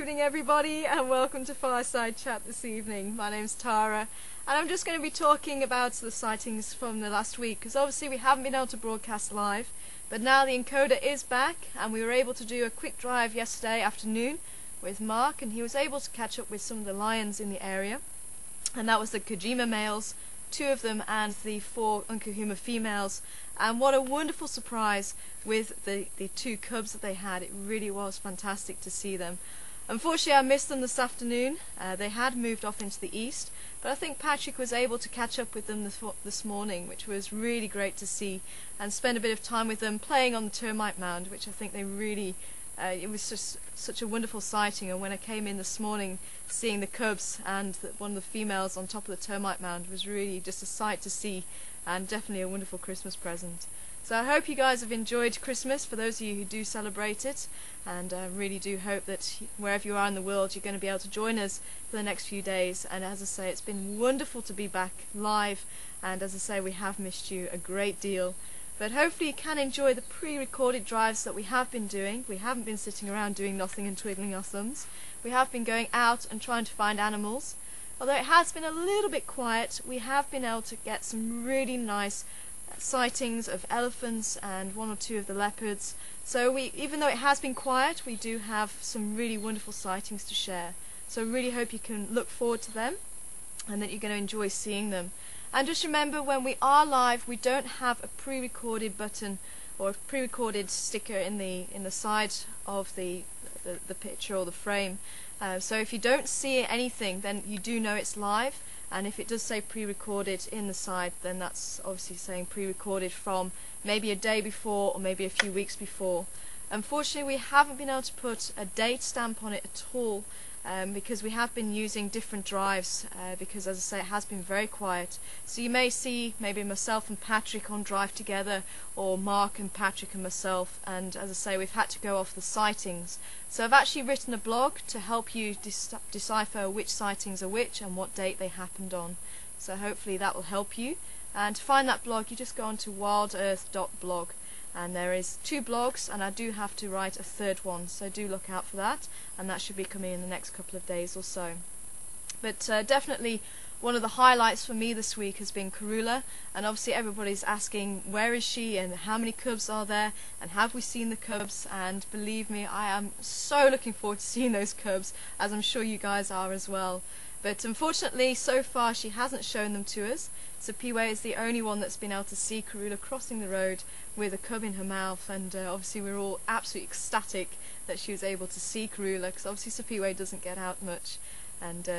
evening everybody, and welcome to Fireside Chat this evening. My name's Tara, and I'm just going to be talking about the sightings from the last week, because obviously we haven't been able to broadcast live, but now the encoder is back, and we were able to do a quick drive yesterday afternoon with Mark, and he was able to catch up with some of the lions in the area, and that was the Kojima males, 2 of them, and the 4 Unkahuma females. And what a wonderful surprise with the 2 cubs that they had. It really was fantastic to see them. Unfortunately, I missed them this afternoon. They had moved off into the east, but I think Patrick was able to catch up with them this morning, which was really great to see, and spend a bit of time with them playing on the termite mound, which I think they really it was just such a wonderful sighting. And when I came in this morning, seeing the cubs and one of the females on top of the termite mound was really just a sight to see, and definitely a wonderful Christmas present. So I hope you guys have enjoyed Christmas, for those of you who do celebrate it, and I really do hope that wherever you are in the world you're going to be able to join us for the next few days. And as I say, it's been wonderful to be back live, and as I say, we have missed you a great deal. But hopefully you can enjoy the pre-recorded drives that we have been doing. We haven't been sitting around doing nothing and twiddling our thumbs. We have been going out and trying to find animals. Although it has been a little bit quiet, we have been able to get some really nice sightings of elephants and 1 or 2 of the leopards. So even though it has been quiet, we do have some really wonderful sightings to share. So I really hope you can look forward to them, and that you're going to enjoy seeing them. And just remember, when we are live, we don't have a pre-recorded button or a pre-recorded sticker in the side of the picture or the frame. So if you don't see anything, then you do know it's live. And if it does say pre-recorded in the side, then that's obviously saying pre-recorded from maybe a day before or maybe a few weeks before. Unfortunately, we haven't been able to put a date stamp on it at all, because we have been using different drives, because as I say, it has been very quiet. So you may see maybe myself and Patrick on drive together, or Mark and Patrick and myself, and as I say, we've had to go off the sightings. So I've actually written a blog to help you decipher which sightings are which and what date they happened on. So hopefully that will help you. And to find that blog, you just go on to wildearth.blog. And there is 2 blogs, and I do have to write a 3rd one, so do look out for that, and that should be coming in the next couple of days or so. But definitely one of the highlights for me this week has been Karula, and obviously everybody's asking where is she and how many cubs are there and have we seen the cubs, and believe me, I am so looking forward to seeing those cubs, as I'm sure you guys are as well. But unfortunately, so far she hasn't shown them to us. So Piwe is the only one that's been able to see Karula crossing the road with a cub in her mouth, and obviously we're all absolutely ecstatic that she was able to see Karula, because obviously Piwe doesn't get out much and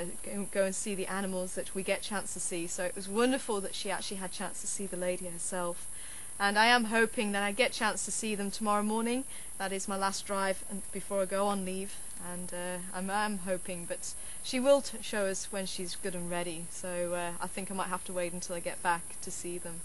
go and see the animals that we get a chance to see. So it was wonderful that she actually had a chance to see the lady herself. And I am hoping that I get a chance to see them tomorrow morning. That is my last drive before I go on leave, and I'm hoping, but she will show us when she's good and ready, so I think I might have to wait until I get back to see them.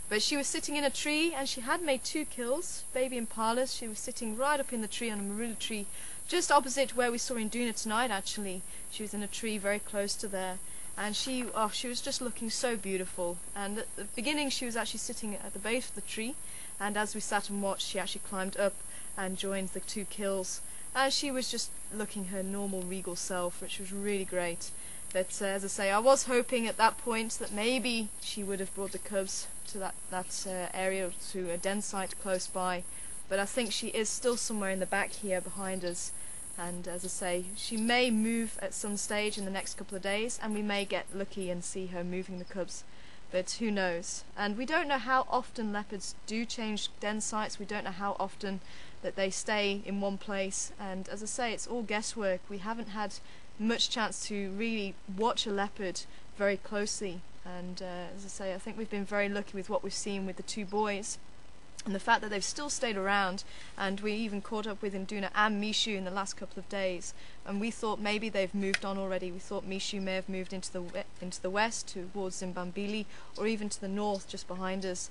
But she was sitting in a tree, and she had made 2 kills, baby impalas. She was sitting right up in the tree on a marula tree, just opposite where we saw Induna tonight actually. She was in a tree very close to there. And she was just looking so beautiful. And at the beginning she was actually sitting at the base of the tree, and as we sat and watched, she actually climbed up and joined the 2 kills. And she was just looking her normal regal self, which was really great. But as I say, I was hoping at that point that maybe she would have brought the cubs to that area, to a den site close by. But I think she is still somewhere in the back here behind us. And as I say, she may move at some stage in the next couple of days, and we may get lucky and see her moving the cubs, but who knows. And we don't know how often leopards do change den sites. We don't know how often that they stay in one place, and as I say, it's all guesswork. We haven't had much chance to really watch a leopard very closely, and as I say, I think we've been very lucky with what we've seen with the 2 boys. And the fact that they've still stayed around, and we even caught up with Induna and Mishu in the last couple of days, and we thought maybe they've moved on already. We thought Mishu may have moved into the west towards Zimbabwe, or even to the north just behind us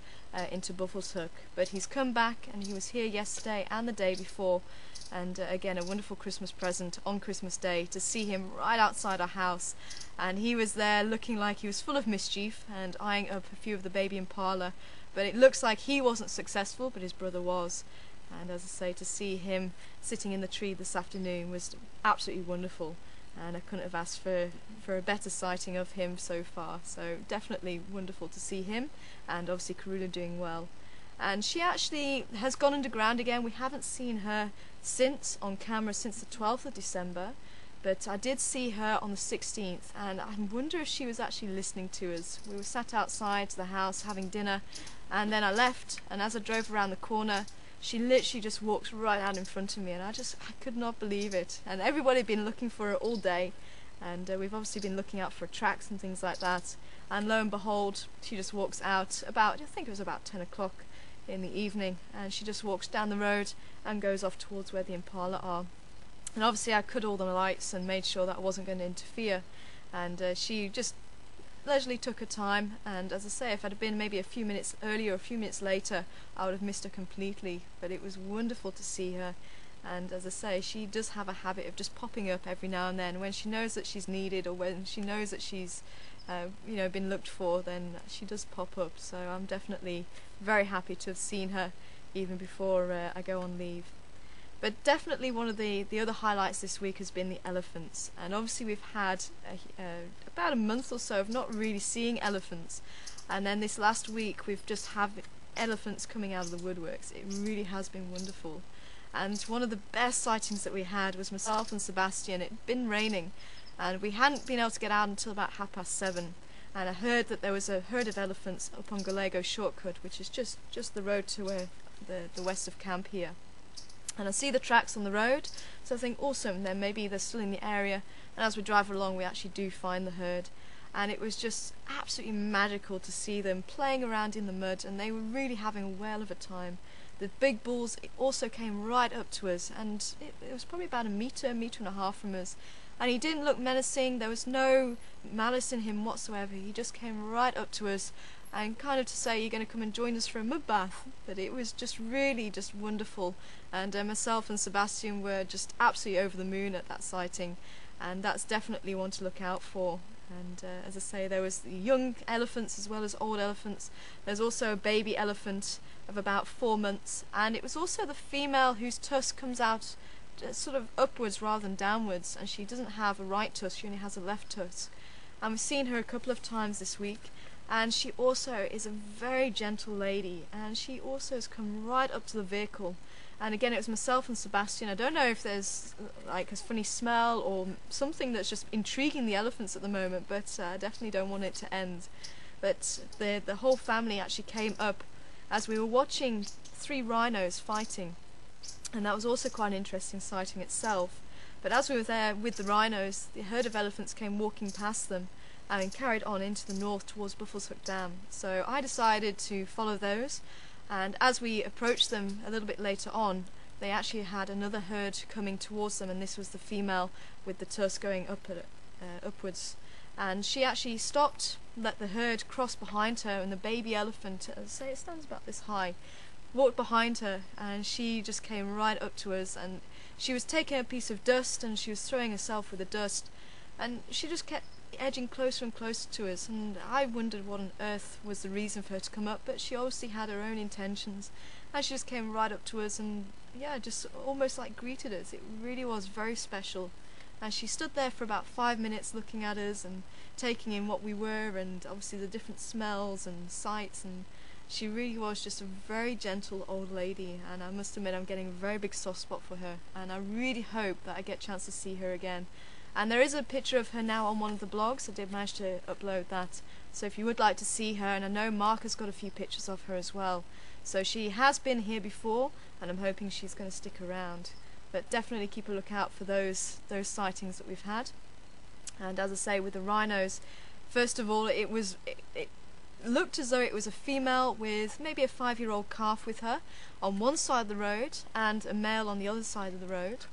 into Buffalo's Hook. But he's come back, and he was here yesterday and the day before, and again a wonderful Christmas present on Christmas Day to see him right outside our house. And he was there looking like he was full of mischief and eyeing up a few of the baby impala. But it looks like he wasn't successful, but his brother was. And as I say, to see him sitting in the tree this afternoon was absolutely wonderful, and I couldn't have asked for a better sighting of him so far. So definitely wonderful to see him, and obviously Karula doing well. And she actually has gone underground again. We haven't seen her on camera since the 12th of December, but I did see her on the 16th, and I wonder if she was actually listening to us. We were sat outside the house having dinner, and then I left, and as I drove around the corner, she literally just walked right out in front of me, and I could not believe it. And everybody had been looking for her all day, and we've obviously been looking out for tracks and things like that, and lo and behold, she just walks out about, I think it was about 10 o'clock in the evening, and she just walks down the road and goes off towards where the impala are. And obviously I cut all the lights and made sure that I wasn't going to interfere, and she just leisurely took her time. And as I say, if I'd have been maybe a few minutes earlier or a few minutes later, I would have missed her completely. But it was wonderful to see her, and as I say, she does have a habit of just popping up every now and then when she knows that she's needed, or when she knows that she's been looked for, then she does pop up. So I'm definitely very happy to have seen her even before I go on leave. But definitely one of the other highlights this week has been the elephants, and obviously we've had about a month or so of not really seeing elephants, and then this last week we've just had elephants coming out of the woodworks. It really has been wonderful, and one of the best sightings that we had was myself and Sebastian. It'd been raining, and we hadn't been able to get out until about 7:30, and I heard that there was a herd of elephants up on Gallego Shortcut, which is just the road to where the west of camp here. And I see the tracks on the road, so I think awesome, then maybe they're still in the area, and as we drive along we actually do find the herd, and it was just absolutely magical to see them playing around in the mud, and they were really having a whale of a time. The big bulls also came right up to us, and it was probably about a metre and a half from us, and he didn't look menacing. There was no malice in him whatsoever. He just came right up to us and kind of to say, you're going to come and join us for a mud bath. But it was just really just wonderful, and myself and Sebastian were just absolutely over the moon at that sighting, and that's definitely one to look out for. And as I say, there was the young elephants as well as old elephants. There's also a baby elephant of about 4 months, and it was also the female whose tusk comes out sort of upwards rather than downwards, and she doesn't have a right tusk, she only has a left tusk. And we've seen her a couple of times this week, and she also is a very gentle lady, and she also has come right up to the vehicle. And again, it was myself and Sebastian. I don't know if there's like a funny smell or something that's just intriguing the elephants at the moment, but I definitely don't want it to end. But the whole family actually came up as we were watching 3 rhinos fighting, and that was also quite an interesting sighting itself. But as we were there with the rhinos, the herd of elephants came walking past them and carried on into the north towards Buffalo's Hook Dam. So I decided to follow those, and as we approached them a little bit later on, they actually had another herd coming towards them, and this was the female with the tusk going upwards. And she actually stopped, let the herd cross behind her, and the baby elephant, say it stands about this high, walked behind her, and she just came right up to us, and she was taking a piece of dust and she was throwing herself with the dust, and she just kept edging closer and closer to us, and I wondered what on earth was the reason for her to come up, but she obviously had her own intentions, and she just came right up to us and just almost like greeted us. It really was very special, and she stood there for about 5 minutes looking at us and taking in what we were, and obviously the different smells and sights, and she really was just a very gentle old lady, and I must admit I'm getting a very big soft spot for her, and I really hope that I get a chance to see her again. And there is a picture of her now on one of the blogs. I did manage to upload that, so if you would like to see her, and I know Mark has got a few pictures of her as well, so she has been here before, and I'm hoping she's going to stick around. But definitely keep a lookout for those sightings that we've had. And as I say, with the rhinos, first of all, it looked as though it was a female with maybe a 5-year-old calf with her on one side of the road and a male on the other side of the road.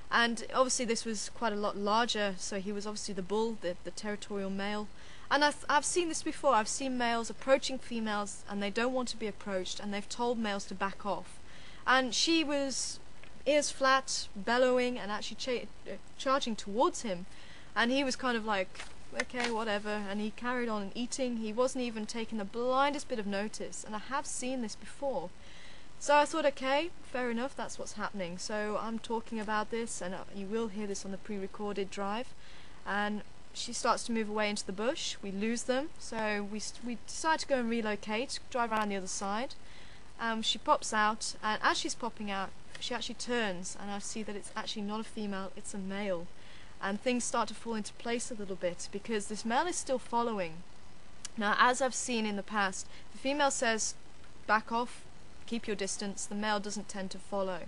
And obviously this was quite a lot larger, so he was obviously the bull, the territorial male. And I've seen this before. I've seen males approaching females and they don't want to be approached, and they've told males to back off. And she was ears flat, bellowing, and actually charging towards him. And he was kind of like, okay, whatever, and he carried on eating. He wasn't even taking the blindest bit of notice, and I have seen this before. So I thought, okay, fair enough, that's what's happening. So I'm talking about this, and you will hear this on the pre-recorded drive. And she starts to move away into the bush. We lose them, so we decide to go and relocate, drive around the other side. She pops out, and as she's popping out, she actually turns, and I see that it's actually not a female, it's a male. And things start to fall into place a little bit, because this male is still following. Now, as I've seen in the past, the female says, back off, keep your distance. The male doesn't tend to follow.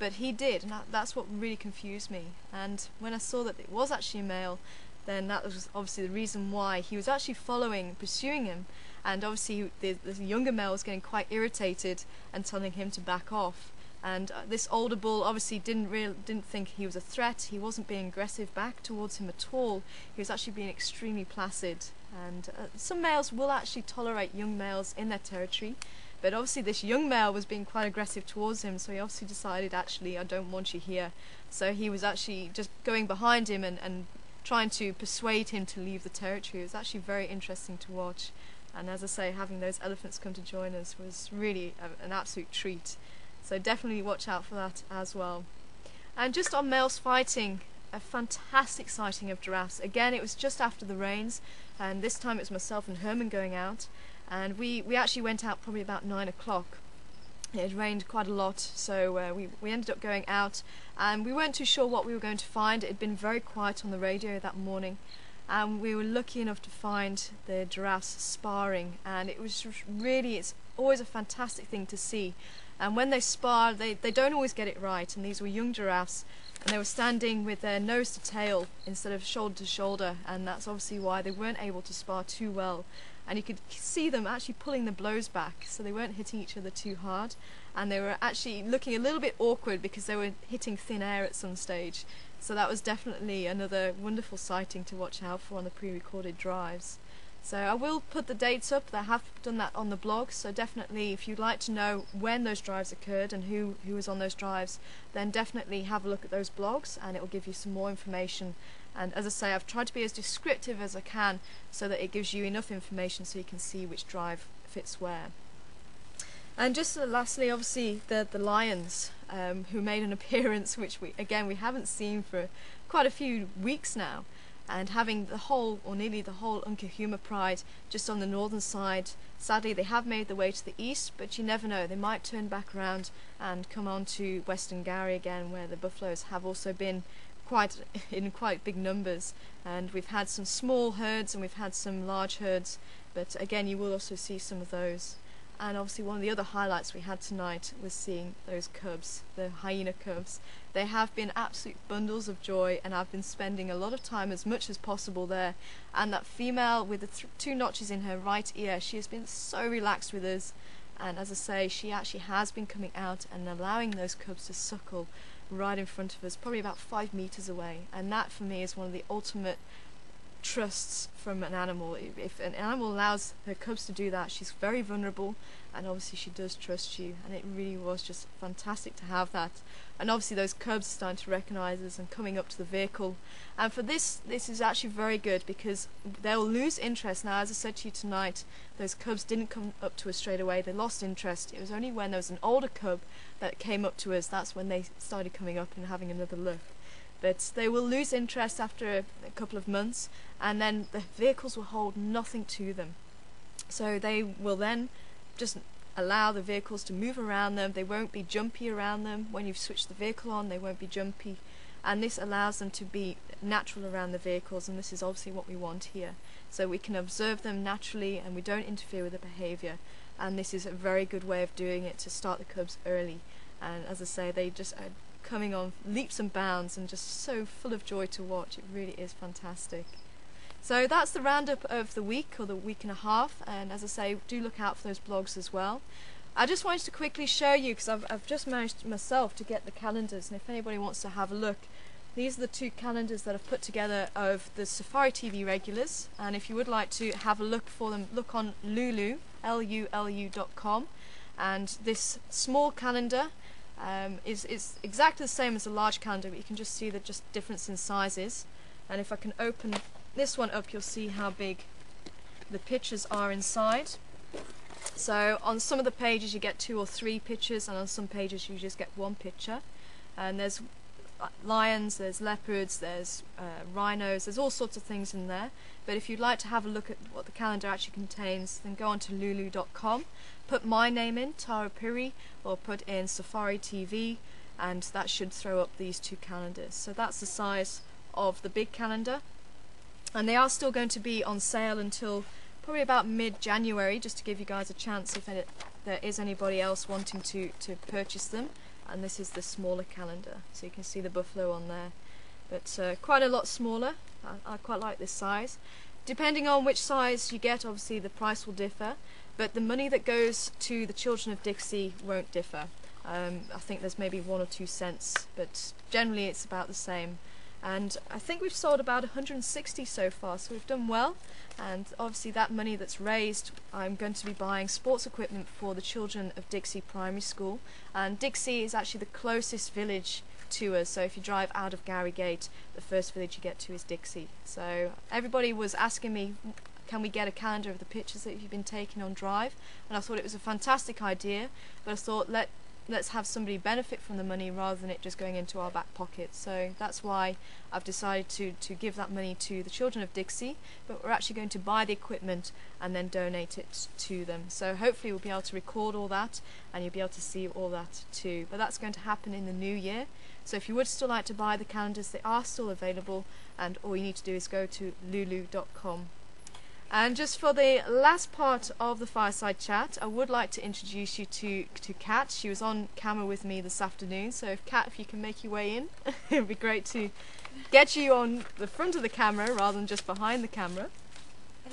But he did, and that's what really confused me. And when I saw that it was actually a male, then that was obviously the reason why he was actually following, pursuing him. And obviously the younger male was getting quite irritated and telling him to back off. And this older bull obviously didn't think he was a threat. He wasn't being aggressive back towards him at all. He was actually being extremely placid. And some males will actually tolerate young males in their territory, but obviously this young male was being quite aggressive towards him, so he obviously decided, actually, I don't want you here. So he was actually just going behind him and trying to persuade him to leave the territory. It was actually very interesting to watch. And as I say, having those elephants come to join us was really an absolute treat. So definitely watch out for that as well. And just on males fighting, a fantastic sighting of giraffes. Again, it was just after the rains, and this time it was myself and Herman going out. And we actually went out probably about 9 o'clock. It had rained quite a lot, so we ended up going out, and we weren't too sure what we were going to find. It had been very quiet on the radio that morning, and we were lucky enough to find the giraffes sparring, and it was really, it's always a fantastic thing to see. And when they spar, they don't always get it right, and these were young giraffes, and they were standing with their nose to tail instead of shoulder to shoulder, and that's obviously why they weren't able to spar too well. And you could see them actually pulling the blows back, so they weren't hitting each other too hard, and they were actually looking a little bit awkward because they were hitting thin air at some stage. So that was definitely another wonderful sighting to watch out for on the pre-recorded drives. So I will put the dates up. I have done that on the blog, so definitely if you'd like to know when those drives occurred and who was on those drives, then definitely have a look at those blogs, and it will give you some more information. And as I say, I've tried to be as descriptive as I can so that it gives you enough information so you can see which drive fits where. And just lastly, obviously the lions who made an appearance, which we haven't seen for quite a few weeks now, and having the whole, or nearly the whole, Unkahuma pride just on the northern side. Sadly, they have made their way to the east, but you never know, they might turn back around and come on to Western Gary again, where the buffaloes have also been in quite big numbers. And we've had some small herds and we've had some large herds, but again you will also see some of those. And obviously one of the other highlights we had tonight was seeing those cubs, the hyena cubs. They have been absolute bundles of joy, and I've been spending a lot of time, as much as possible, there. And that female with the 2 notches in her right ear, she has been so relaxed with us. And as I say, she actually has been coming out and allowing those cubs to suckle right in front of us, probably about 5 meters away. And that for me is one of the ultimate trusts from an animal. If an animal allows her cubs to do that, she's very vulnerable, and obviously she does trust you, and it really was just fantastic to have that. And obviously those cubs are starting to recognise us and coming up to the vehicle, and for this is actually very good, because they'll lose interest. Now, as I said to you tonight, those cubs didn't come up to us straight away, they lost interest. It was only when there was an older cub that came up to us, that's when they started coming up and having another look. But they will lose interest after a couple of months, and then the vehicles will hold nothing to them. So they will then just allow the vehicles to move around them. They won't be jumpy around them. When you've switched the vehicle on, they won't be jumpy. And this allows them to be natural around the vehicles, and this is obviously what we want here. So we can observe them naturally, and we don't interfere with their behaviour. And this is a very good way of doing it, to start the cubs early. And as I say, they just are coming on leaps and bounds and just so full of joy to watch. It really is fantastic. So that's the roundup of the week, or the week and a half, and as I say, do look out for those blogs as well. I just wanted to quickly show you, because I've just managed myself to get the calendars, and if anybody wants to have a look, these are the 2 calendars that I've put together of the Safari TV regulars, and if you would like to have a look for them, look on Lulu, LULU.com, and this small calendar is exactly the same as a large calendar, but you can just see the difference in sizes. And if I can open this one up, you'll see how big the pictures are inside. So on some of the pages you get 2 or 3 pictures, and on some pages you just get 1 picture. And there's lions, there's leopards, there's rhinos, there's all sorts of things in there. But if you'd like to have a look at what the calendar actually contains, then go on to lulu.com, put my name in, Tara Piri, or put in Safari TV, and that should throw up these 2 calendars. So that's the size of the big calendar, and they are still going to be on sale until probably about mid-January, just to give you guys a chance if there is anybody else wanting to purchase them. And this is the smaller calendar, so you can see the buffalo on there, but quite a lot smaller. I quite like this size. Depending on which size you get, obviously the price will differ, but the money that goes to the Children of Dixie won't differ. I think there's maybe 1 or 2 cents, but generally it's about the same. And I think we've sold about 160 so far, so we've done well. And obviously that money that's raised, I'm going to be buying sports equipment for the Children of Dixie Primary School. And Dixie is actually the closest village to us, so if you drive out of Garrygate, the first village you get to is Dixie. So everybody was asking me, can we get a calendar of the pictures that you've been taking on drive? And I thought it was a fantastic idea, but I thought let's have somebody benefit from the money rather than it just going into our back pocket. So that's why I've decided to give that money to the Children of Dixie, but we're actually going to buy the equipment and then donate it to them. So hopefully we'll be able to record all that and you'll be able to see all that too. But that's going to happen in the new year. So if you would still like to buy the calendars, they are still available, and all you need to do is go to lulu.com. And just for the last part of the Fireside Chat, I would like to introduce you to Kat. She was on camera with me this afternoon, so Kat, if you can make your way in, it would be great to get you on the front of the camera rather than just behind the camera.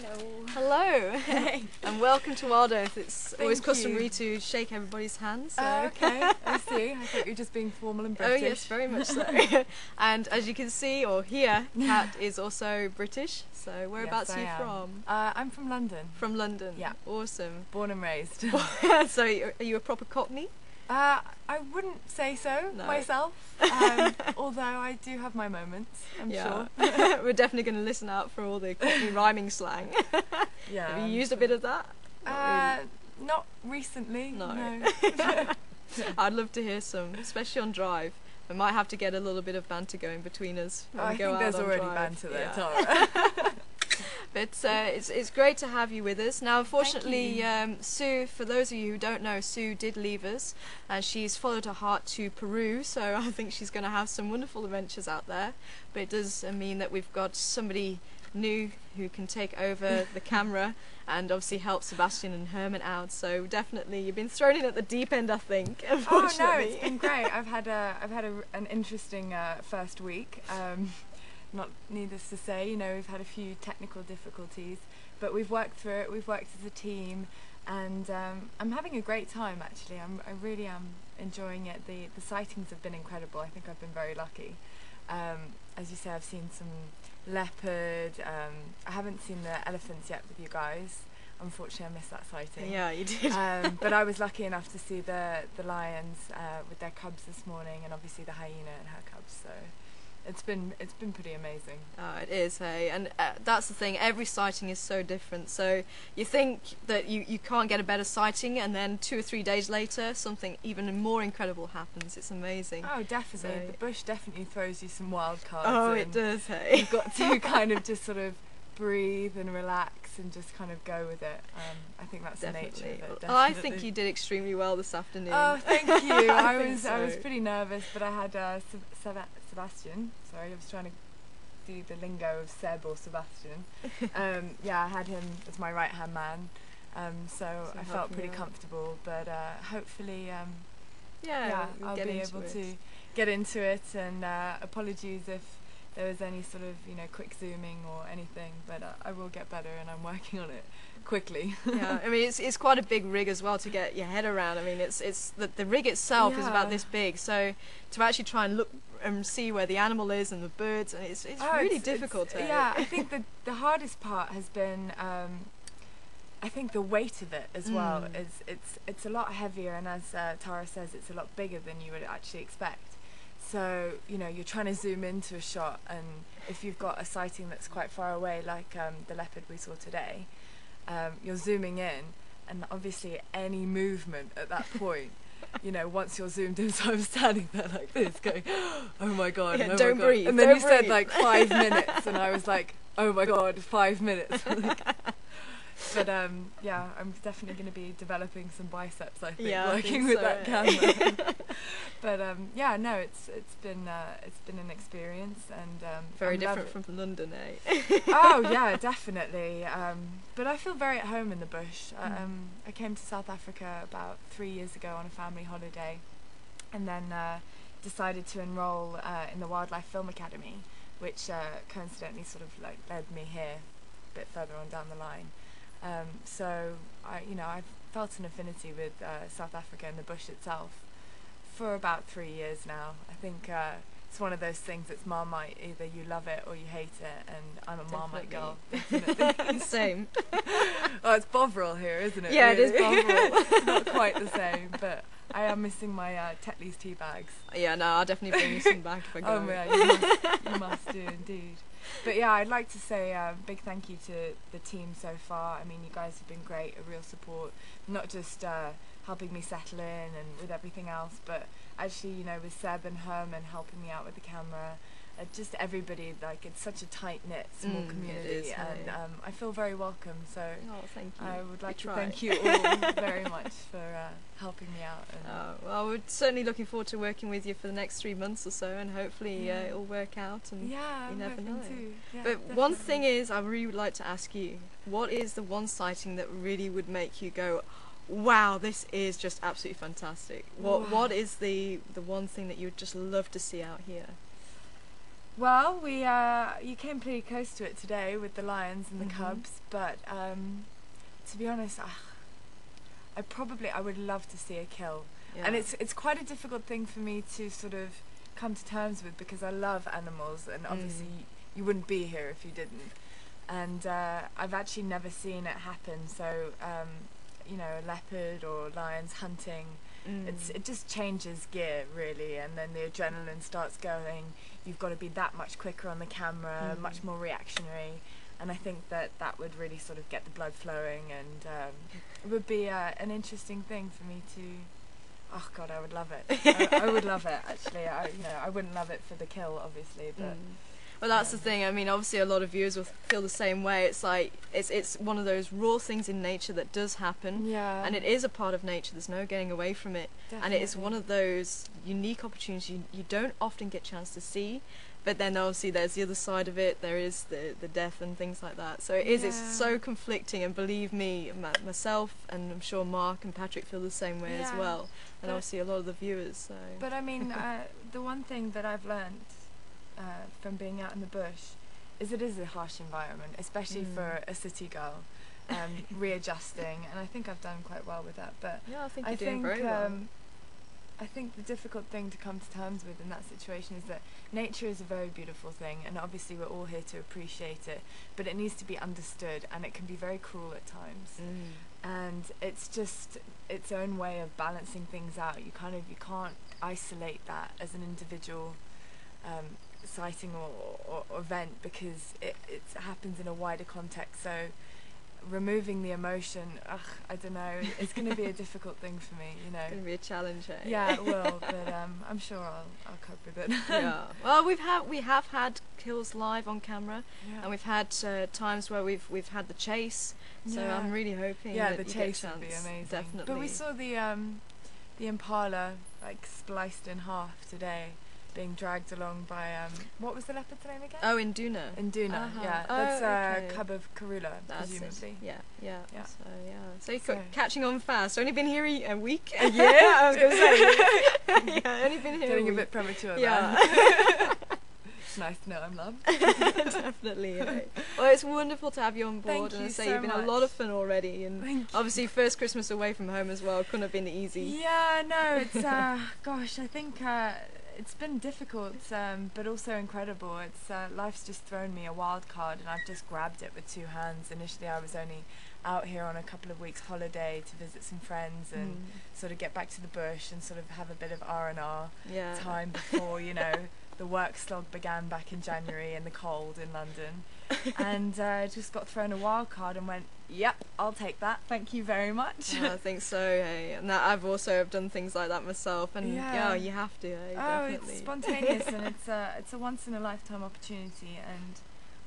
Hello. Hello. Hey. And welcome to Wild Earth. It's always Thank customary you. to shake everybody's hands. So. Okay, I see. I thought you were just being formal and British. Oh yes, very much so. And as you can see or hear, Kat is also British. So whereabouts are you from? I'm from London. From London? Yeah. Awesome. Born and raised. So are you a proper Cockney? I wouldn't say so No. myself, although I do have my moments, I'm sure. We're definitely going to listen out for all the Cockney rhyming slang. Yeah. Have you used a bit of that? Not recently. No. I'd love to hear some, especially on drive. We might have to get a little bit of banter going between us when we go out there's on already drive. banter there, Yeah. Tara. But it's great to have you with us. Now, unfortunately, Sue, for those of you who don't know, Sue did leave us, and she's followed her heart to Peru, so I think she's going to have some wonderful adventures out there. But it does mean that we've got somebody new who can take over the camera and obviously help Sebastian and Herman out. So definitely, you've been thrown in at the deep end, I think. Unfortunately. Oh no, it's been great. I've had an interesting first week. Not needless to say, we've had a few technical difficulties, but we've worked through it. We've worked as a team, and I'm having a great time. Actually, I really am enjoying it. The sightings have been incredible. I think I've been very lucky. As you say, I've seen some leopard. I haven't seen the elephants yet with you guys. Unfortunately, I missed that sighting. Yeah, you did. But I was lucky enough to see the lions with their cubs this morning, and obviously the hyena and her cubs. So it's been pretty amazing. Oh, it is, hey, and that's the thing. Every sighting is so different. So you think that you can't get a better sighting, and then 2 or 3 days later, something even more incredible happens. It's amazing. Oh, definitely. So The bush definitely throws you some wild cards. Oh, and it does, hey. You've got to kind of just sort of breathe and relax and just kind of go with it. I think that's the nature of it. Well, Definitely. I think you did extremely well this afternoon. Oh, thank you. I think was so. pretty nervous, but I had Sebastian. Sorry, I was trying to do the lingo of Seb or Sebastian. Yeah, I had him as my right hand man. So I felt pretty comfortable, but hopefully, we'll I'll get be into able it. to get into it. And apologies if there was any sort of quick zooming or anything, but I will get better, and I'm working on it quickly. Yeah, I mean it's quite a big rig as well to get your head around. I mean it's the rig itself is about this big, so to actually try and look and see where the animal is and the birds, and it's really difficult. Yeah, I think the hardest part has been I think the weight of it as well. It's a lot heavier, and as Tara says, it's a lot bigger than you would actually expect. So you're trying to zoom into a shot, and if you've got a sighting that's quite far away, like the leopard we saw today, you're zooming in, and obviously any movement at that point, you know, once you're zoomed in, so I'm standing there like this going, oh my god, Yeah, oh don't my god. breathe, And then don't you said breathe. like 5 minutes, and I was like, oh my god, 5 minutes. But yeah, I'm definitely going to be developing some biceps, I think, Yeah, I working think with so, that eh? camera. But yeah, no, it's been an experience, and Very I'm different loving- from London, eh? Oh yeah, definitely. But I feel very at home in the bush. I came to South Africa about 3 years ago on a family holiday, and then decided to enroll in the Wildlife Film Academy, which coincidentally sort of like led me here, a bit further on down the line. So I've felt an affinity with South Africa and the bush itself for about 3 years now. I think it's one of those things that's Marmite, either you love it or you hate it, and I'm a Marmite girl, definitely. Same. Oh, it's Bovril here, isn't it? Yeah, it is really? Bovril. Not quite the same, but I am missing my Tetley's tea bags. Yeah, no, I'll definitely bring you some back if I go. Oh yeah, you must do indeed. But yeah, I'd like to say a big thank you to the team so far. I mean, you guys have been great, a real support, not just helping me settle in and with everything else, but actually, you know, with Seb and Herman helping me out with the camera. Just everybody, like, it's such a tight-knit small community, it is, and yeah. I feel very welcome, so Oh, thank you. I would like to try. thank you all very much for helping me out. And Well, we're certainly looking forward to working with you for the next 3 months or so, and hopefully it'll work out. And yeah, you I'm never hoping know. too. Yeah, But definitely. one thing is, I really would like to ask you, what is the one sighting that really would make you go, wow, this is just absolutely fantastic? What is the one thing that you would just love to see out here? Well, you came pretty close to it today with the lions and the cubs, but to be honest, I would love to see a kill. Yeah. And it's quite a difficult thing for me to sort of come to terms with, because I love animals, and obviously you wouldn't be here if you didn't. And I've actually never seen it happen. So you know, a leopard or lions hunting, it just changes gear really, and then the adrenaline starts going. You've got to be that much quicker on the camera, much more reactionary, and I think that would really sort of get the blood flowing, and it would be an interesting thing for me to. Oh God, I would love it. I would love it actually. I wouldn't love it for the kill, obviously, but. Well, that's the thing. I mean, obviously, a lot of viewers will feel the same way. It's like it's one of those raw things in nature that does happen, Yeah. and it is a part of nature. There's no getting away from it, and it is one of those unique opportunities you don't often get a chance to see. But then obviously there's the other side of it. There is the death and things like that. So it's so conflicting. And believe me, myself and I'm sure Mark and Patrick feel the same way as well. And obviously a lot of the viewers. So. But I mean, the one thing that I've learned from being out in the bush is it is a harsh environment, especially for a city girl, readjusting. And I think I've done quite well with that. But yeah, I think you're doing very well. I think the difficult thing to come to terms with in that situation is that nature is a very beautiful thing, and obviously we're all here to appreciate it, but it needs to be understood, and it can be very cruel at times. And it's just its own way of balancing things out. You can't isolate that as an individual sighting or event, because it happens in a wider context. So removing the emotion, I don't know, it's going to be a difficult thing for me, you know. It's going to be a challenge, eh? Yeah, it will, but I'm sure I'll cope with it. Yeah. Well, we have had kills live on camera, and we've had times where we've had the chase. So I'm really hoping that the you chase get a would be chance. amazing. Definitely. But we saw the impala like spliced in half today, being dragged along by what was the leopard's name again? Oh, in Duna. In Duna, yeah. Oh, That's okay. a cub of Karula, That's presumably. it. Yeah. Yeah. So you're catching on fast. Only been here a week. Yeah, I was going to say. Yeah, only been here. Getting a bit premature there. Yeah. It's nice to know I'm loved. Definitely. Yeah. Well, it's wonderful to have you on board, Thank and I you say so you've been much. a lot of fun already, and Thank you. obviously first Christmas away from home as well couldn't have been easy. Yeah, no, it's gosh, I think it's been difficult, but also incredible. It's life's just thrown me a wild card, and I've just grabbed it with two hands. Initially, I was only out here on a couple of weeks holiday to visit some friends and sort of get back to the bush and sort of have a bit of R&R time before, you know, the work slog began back in January in the cold in London. and just got thrown a wild card and went, yep, I'll take that, thank you very much. I think so, hey. And that I've also done things like that myself, and yeah, you have to, hey, definitely. It's spontaneous and it's a once in a lifetime opportunity, and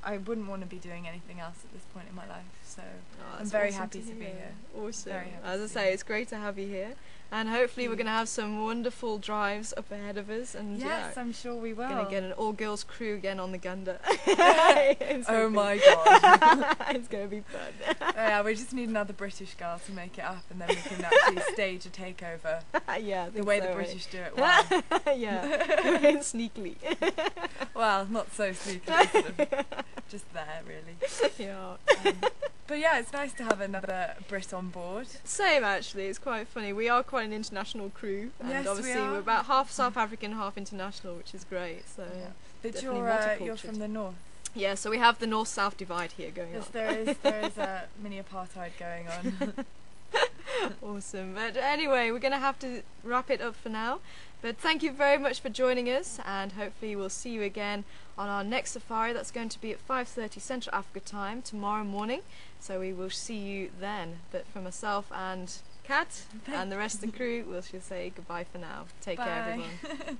I wouldn't want to be doing anything else at this point in my life, so I'm very happy to be here. Awesome. As I say, it's great to have you here, and hopefully we're going to have some wonderful drives up ahead of us, and yes, I'm sure we will. Going to get an all-girls crew again on the Gunda. Oh my god. It's going to be fun. Yeah, we just need another British girl to make it up, and then we can actually stage a takeover. Yeah, the way the British do it. Wow. Yeah, sneakily. Well, not so sneakily, sort of just there, really. Yeah. But yeah, it's nice to have another Brit on board. Same, actually. It's quite funny. We are quite an international crew, and yes, obviously we're about half South African, half international, which is great. So, yeah. But you're from the north. Yeah, so we have the north-south divide here going on. Yes, there is a mini apartheid going on. Awesome. But anyway, we're going to have to wrap it up for now. But thank you very much for joining us, and hopefully we'll see you again on our next safari. That's going to be at 5:30 Central Africa time tomorrow morning. So we will see you then. But for myself and Kat and the rest of the crew, we'll just say goodbye for now. Take care, everyone.